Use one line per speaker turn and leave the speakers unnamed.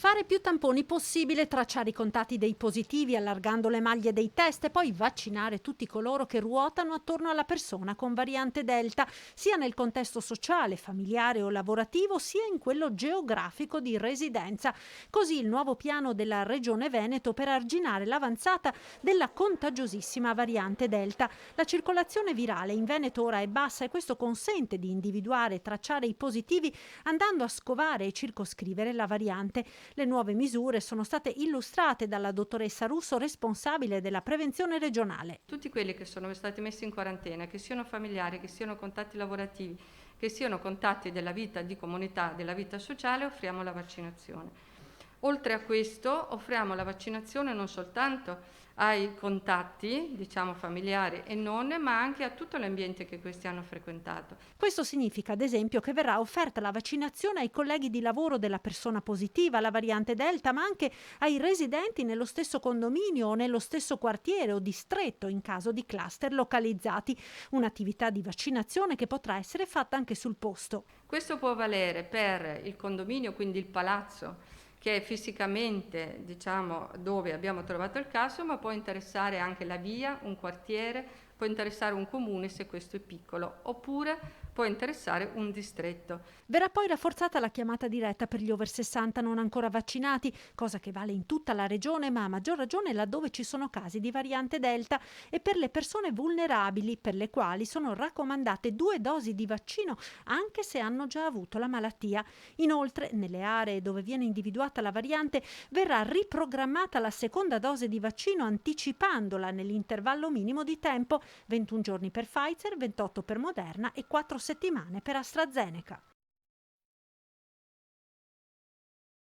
Fare più tamponi possibile, tracciare i contatti dei positivi allargando le maglie dei test e poi vaccinare tutti coloro che ruotano attorno alla persona con variante Delta, sia nel contesto sociale, familiare o lavorativo, sia in quello geografico di residenza. Così il nuovo piano della Regione Veneto per arginare l'avanzata della contagiosissima variante Delta. La circolazione virale in Veneto ora è bassa e questo consente di individuare e tracciare i positivi andando a scovare e circoscrivere la variante. Le nuove misure sono state illustrate dalla dottoressa Russo, responsabile della prevenzione regionale.
Tutti quelli che sono stati messi in quarantena, che siano familiari, che siano contatti lavorativi, che siano contatti della vita di comunità, della vita sociale, offriamo la vaccinazione. Oltre a questo offriamo la vaccinazione non soltanto ai contatti, diciamo familiari e non, ma anche a tutto l'ambiente che questi hanno frequentato.
Questo significa, ad esempio, che verrà offerta la vaccinazione ai colleghi di lavoro della persona positiva alla variante Delta, ma anche ai residenti nello stesso condominio o nello stesso quartiere o distretto in caso di cluster localizzati. Un'attività di vaccinazione che potrà essere fatta anche sul posto.
Questo può valere per il condominio, quindi il palazzo, che è fisicamente, diciamo, dove abbiamo trovato il caso, ma può interessare anche la via, un quartiere, può interessare un comune se questo è piccolo, oppure può interessare un distretto.
Verrà poi rafforzata la chiamata diretta per gli over 60 non ancora vaccinati, cosa che vale in tutta la regione, ma a maggior ragione laddove ci sono casi di variante Delta, e per le persone vulnerabili, per le quali sono raccomandate 2 dosi di vaccino anche se hanno già avuto la malattia. Inoltre, nelle aree dove viene individuata la variante, verrà riprogrammata la seconda dose di vaccino anticipandola nell'intervallo minimo di tempo: 21 giorni per Pfizer, 28 per Moderna e 4 settimane per AstraZeneca.